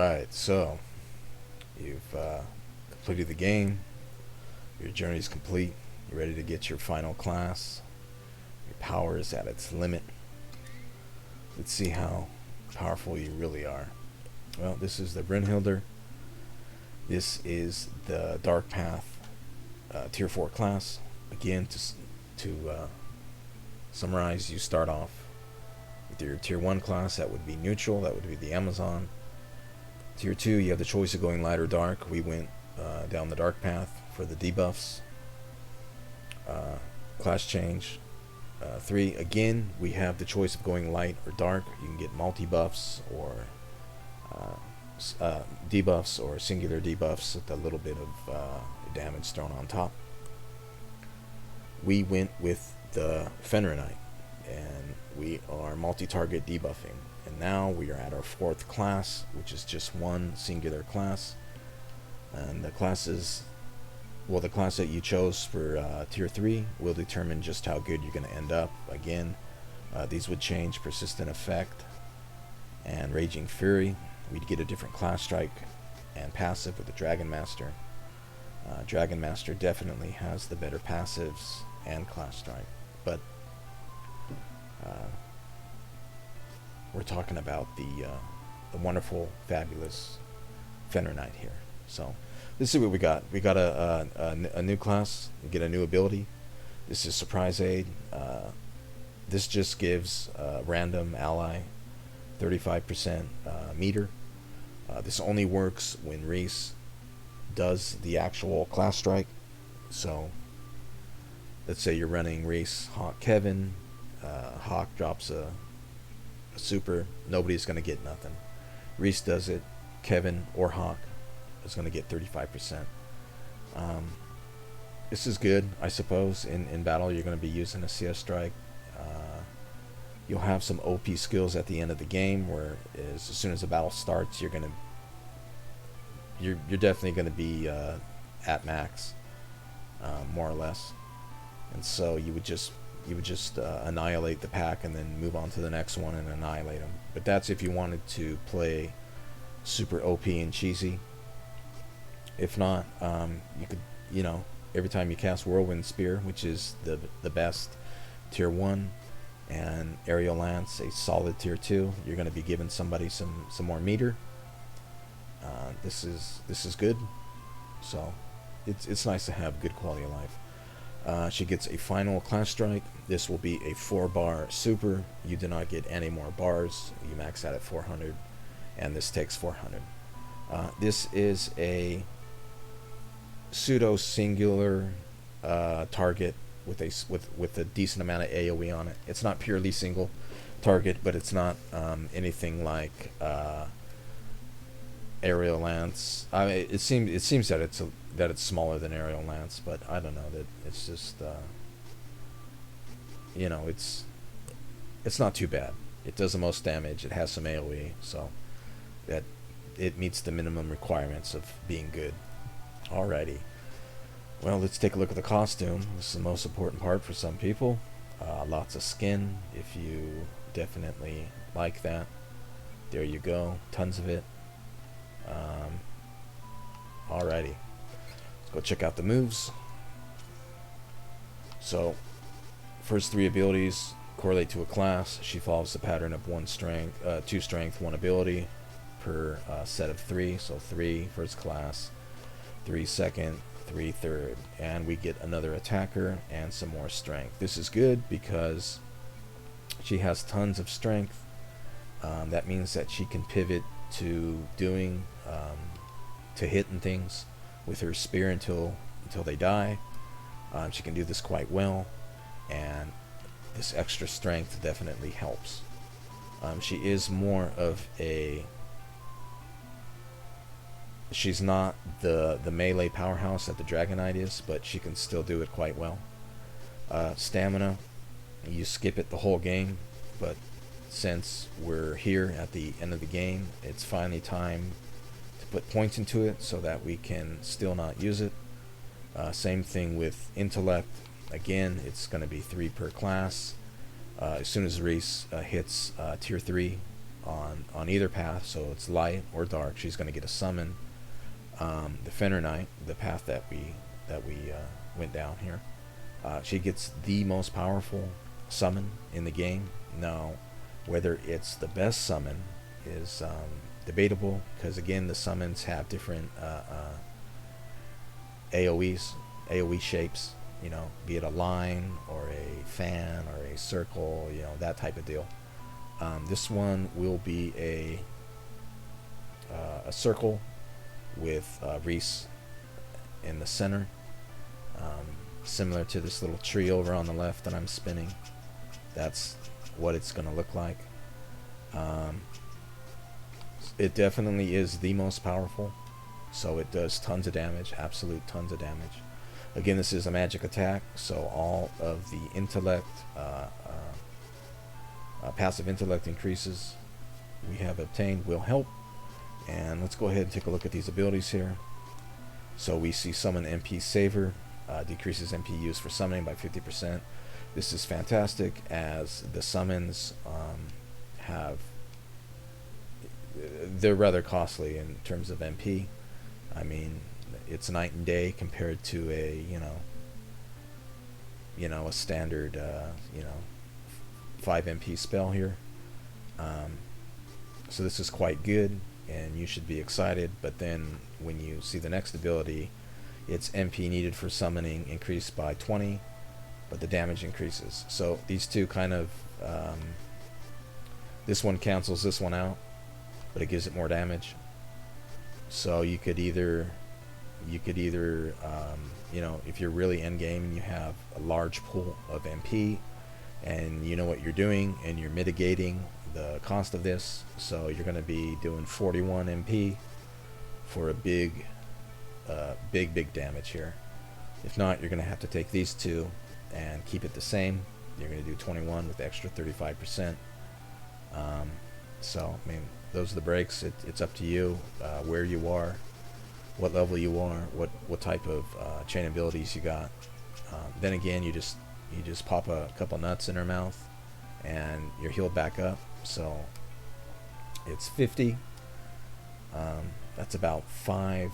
Alright, so you've completed the game, your journey is complete, you're ready to get your final class, your power is at its limit. Let's see how powerful you really are. Well, this is the Brynhildr. This is the Dark Path Tier 4 class. Again, to summarize, you start off with your Tier 1 class. That would be neutral, that would be the Amazon. Tier 2, you have the choice of going light or dark. We went down the dark path for the debuffs. Class change. 3, again, we have the choice of going light or dark. You can get multi-buffs or debuffs or singular debuffs with a little bit of damage thrown on top. We went with the Fenrir, and we are multi-target debuffing. And now we are at our 4th class, which is just one singular class. And the classes, well, the class that you chose for Tier 3 will determine just how good you're going to end up. Again, these would change Persistent Effect and Raging Fury. We'd get a different class strike and passive with the Dragon Master. Dragon Master definitely has the better passives and class strike, but we're talking about the wonderful, fabulous Fenrir Knight here. So this is what we got. We got a new class. We get a new ability. This is Surprise Aid. This just gives random ally 35% meter. This only works when Riesz does the actual class strike. So let's say you're running Riesz, Hawk, Kevin. Hawk drops a super. Nobody's going to get nothing. Riesz does it. Kevin or Hawk is going to get 35%. This is good, I suppose. In battle, you're going to be using a CS strike. You'll have some OP skills at the end of the game, where as soon as the battle starts, you're definitely going to be at max, more or less. And so you would just annihilate the pack and then move on to the next one and annihilate them. But that's if you wanted to play super OP and cheesy. If not, you could, every time you cast Whirlwind Spear, which is the best Tier 1, and Aerial Lance, a solid Tier 2, you're going to be giving somebody some more meter. This is good. So it's nice to have good quality of life. She gets a final class strike. This will be a 4-bar super. You do not get any more bars. You max out at 400, and this takes 400. This is a pseudo singular target with a decent amount of AoE on it. It's not purely single target, but it's not anything like Aerial Lance. I mean, it seems that it's smaller than Aerial Lance, but I don't know, that it's just it's not too bad. It does the most damage. It has some AoE, so that it meets the minimum requirements of being good. Alrighty. Well, let's take a look at the costume. This is the most important part for some people. Lots of skin, if you definitely like that. There you go. Tons of it. Alrighty. Let's go check out the moves. So, first 3 abilities correlate to a class. She follows the pattern of 2 strength, 1 ability per set of 3. So 3 first class, 3 second, 3 third, and we get another attacker and some more strength. This is good because she has tons of strength. That means that she can pivot to doing to hitting things with her spear until they die. She can do this quite well, and this extra strength definitely helps. She is more of a she's not the melee powerhouse that the Dragon Knight is, but she can still do it quite well. Stamina, you skip it the whole game, but since we're here at the end of the game, it's finally time to put points into it so that we can still not use it. Same thing with intellect. Again, it's going to be 3 per class. As soon as Riesz hits Tier 3, on either path, so it's light or dark. She's going to get a summon. The Fenrir Knight, the path that we went down here, she gets the most powerful summon in the game. Now, whether it's the best summon is debatable, because again, the summons have different AoE shapes, you know, be it a line or a fan or a circle, you know, that type of deal. This one will be a circle with Riesz in the center, similar to this little tree over on the left that I'm spinning. That's what it's going to look like. It definitely is the most powerful, so it does tons of damage, absolute tons of damage. Again, this is a magic attack, so all of the intellect, passive intellect increases we have obtained will help. And let's go ahead and take a look at these abilities here. So we see Summon MP Saver, decreases MP used for summoning by 50%. This is fantastic, as the summons they're rather costly in terms of MP. I mean, it's night and day compared to a a standard 5 MP spell here. So this is quite good, and you should be excited. But then when you see the next ability, its MP needed for summoning increased by 20, but the damage increases. So these two kind of this one cancels this one out, but it gives it more damage. So you could either if you're really end game and you have a large pool of MP and you know what you're doing and you're mitigating the cost of this, so you're going to be doing 41 MP for a big damage here. If not, you're going to have to take these two and keep it the same. You're going to do 21 with extra 35%. So I mean, those are the breaks. It's up to you where you are, what level you are, what type of chain abilities you got. Then again, you just pop a couple nuts in her mouth and you're healed back up. So it's 50. That's about five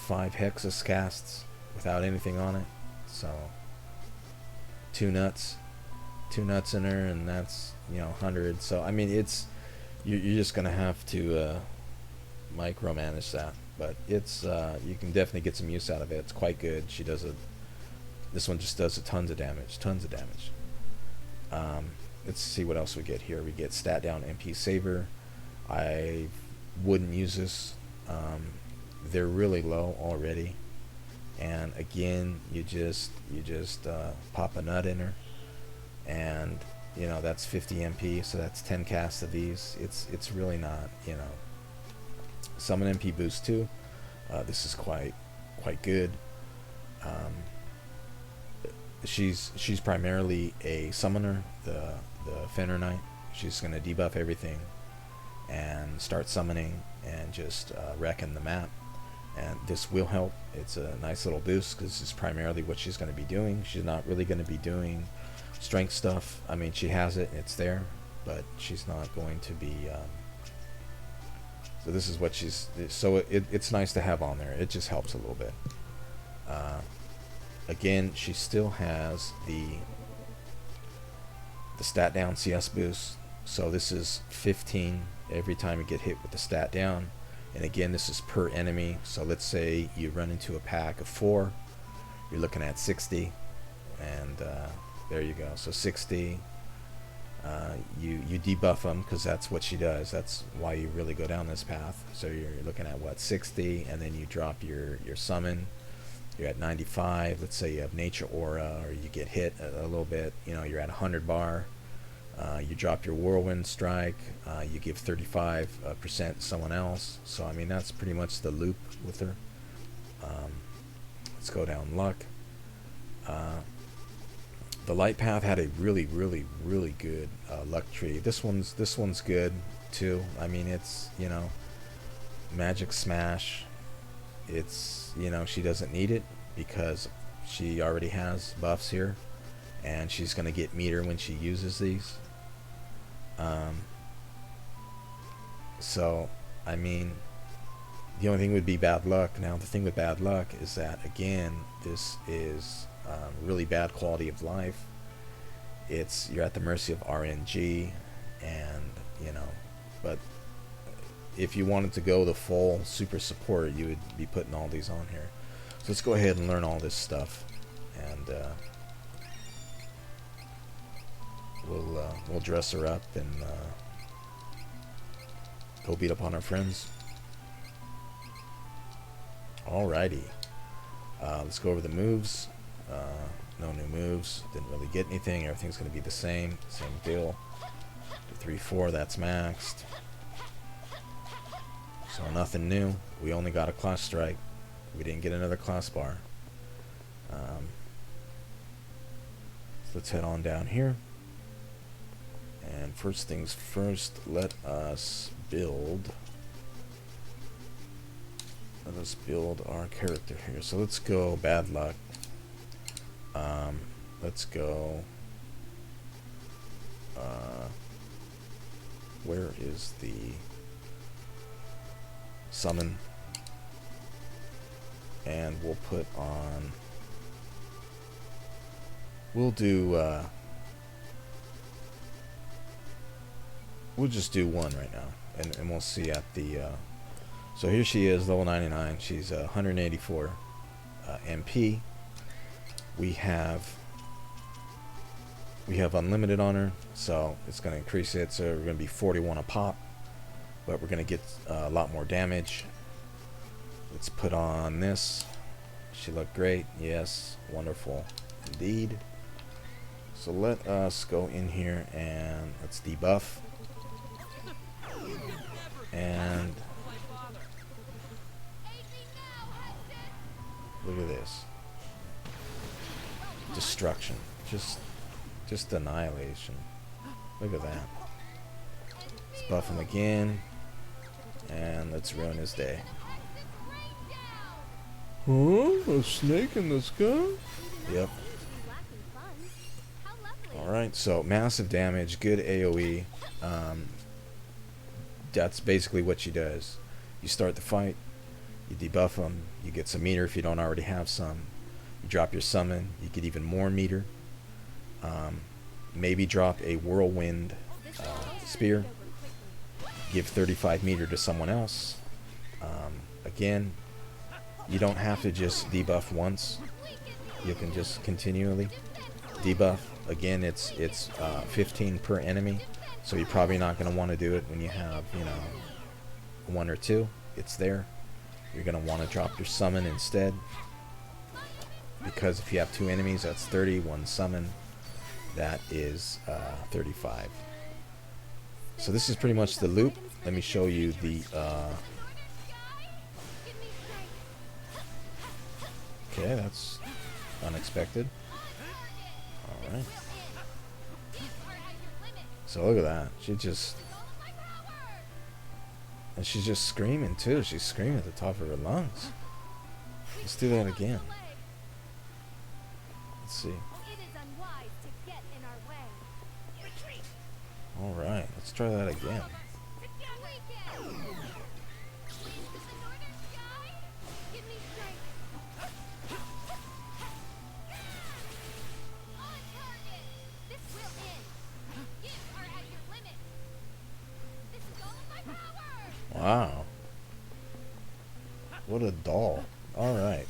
Hexus casts without anything on it. So two nuts in her, and that's 100. So I mean, you're just gonna have to micromanage that, but it's you can definitely get some use out of it. It's quite good. This one just does tons of damage. Let's see what else we get here. We get stat down MP Saver. I wouldn't use this. They're really low already, and again, you just pop a nut in her, and that's 50 MP, so that's 10 casts of these. It's really not, Summon MP boost too. This is quite good. She's primarily a summoner, the Fenrir Knight. She's going to debuff everything and start summoning and just wrecking the map. And this will help. It's a nice little boost because this is primarily what she's going to be doing. She's not really going to be doing strength stuff. I mean, she has it, it's there, but she's not going to be so this is what it's nice to have on there. It just helps a little bit. Again, she still has the stat down CS boost, so this is 15 every time you get hit with the stat down. And again, this is per enemy, so let's say you run into a pack of 4, you're looking at 60, and there you go. So 60, you debuff them because that's what she does. That's why you really go down this path. So you're looking at what, 60, and then you drop your summon. You're at 95. Let's say you have nature aura, or you get hit a little bit. You're at 100 bar. You drop your whirlwind strike. You give 35% to someone else. So I mean, that's pretty much the loop with her. Let's go down luck. The light path had a really good luck tree. This one's good too. I mean, it's magic smash. It's she doesn't need it because she already has buffs here, and she's gonna get meter when she uses these. So, I mean, the only thing would be bad luck. Now, the thing with bad luck is that, again, this is really bad quality of life. You're at the mercy of RNG, and, you know, but if you wanted to go the full super support, you would be putting all these on here. So let's go ahead and learn all this stuff, and we'll dress her up and go beat up on our friends. Alrighty, let's go over the moves. No new moves. Didn't really get anything. Everything's going to be the same deal. 3-4, that's maxed. So nothing new. We only got a class strike. We didn't get another class bar. So let's head on down here. And first things first, let us build our character here. So let's go bad luck. Let's go. Where is the summon? And we'll put on. We'll do. We'll just do one right now, and we'll see at the. So here she is, level 99. She's 184 MP. We have unlimited on her, so it's going to increase it. So we're going to be 41 a pop, but we're going to get a lot more damage. Let's put on this. She looked great. Yes, wonderful indeed. So let us go in here and let's debuff. And look at this. Destruction. Just annihilation. Look at that. Let's buff him again. And let's ruin his day. Huh? A snake in the sky? Yep. Alright, so massive damage, good AoE. That's basically what she does. You start the fight, you debuff them, you get some meter if you don't already have some. You drop your summon, you get even more meter. Maybe drop a whirlwind spear, give 35 meter to someone else. Again, you don't have to just debuff once. You can just continually debuff. Again, it's 15 per enemy, so you're probably not going to want to do it when you have, you know, 1 or 2. It's there. You're going to want to drop your summon instead, because if you have 2 enemies, that's 30. 1 summon, that is 35. So this is pretty much the loop. Let me show you the okay, that's unexpected. Alright. So look at that. And she's just screaming too. She's screaming at the top of her lungs. Let's do that again. Let's see. Alright, let's try that again. Wow. What a doll. Alright.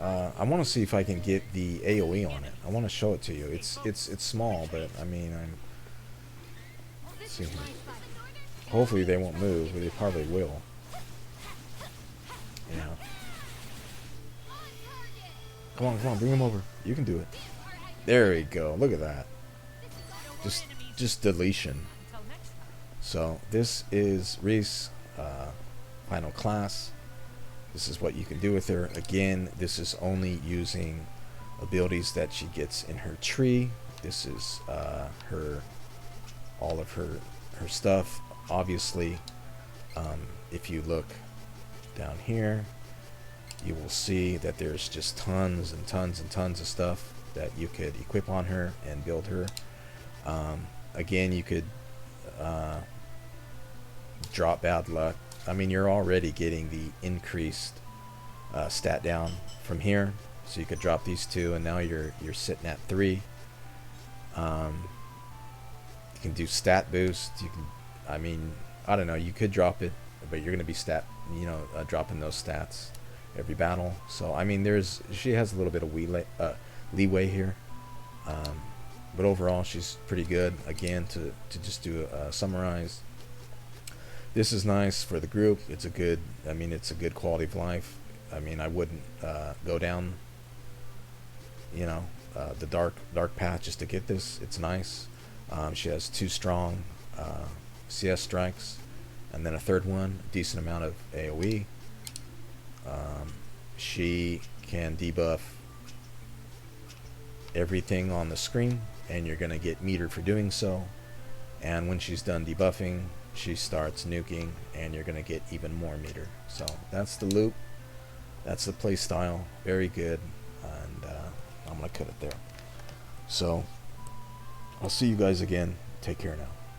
I want to see if I can get the AoE on it. I want to show it to you. It's small, but I mean, let's see here. Hopefully they won't move, but they probably will. Yeah. Come on, bring him over. You can do it. There we go. Look at that. Just deletion. So this is Riesz, final class. This is what you can do with her. Again, this is only using abilities that she gets in her tree. This is all of her stuff. Obviously, if you look down here, you will see that there's just tons and tons and tons of stuff that you could equip on her and build her. Again, you could drop bad luck. I mean, you're already getting the increased stat down from here, so you could drop these two, and now you're sitting at 3. You can do stat boost. You can, I mean, I don't know. You could drop it, but you're gonna be dropping those stats every battle. So I mean, she has a little bit of leeway here, but overall she's pretty good. Again, to just do a summarize. This is nice for the group. It's a good. I mean, it's a good quality of life. I mean, I wouldn't go down, the dark path just to get this. It's nice. She has 2 strong CS strikes, and then a third one, decent amount of AoE. She can debuff everything on the screen, and you're gonna get metered for doing so. And when she's done debuffing, she starts nuking, and you're gonna get even more meter. So that's the loop. That's the play style. Very good. And I'm gonna cut it there. So I'll see you guys again. Take care now.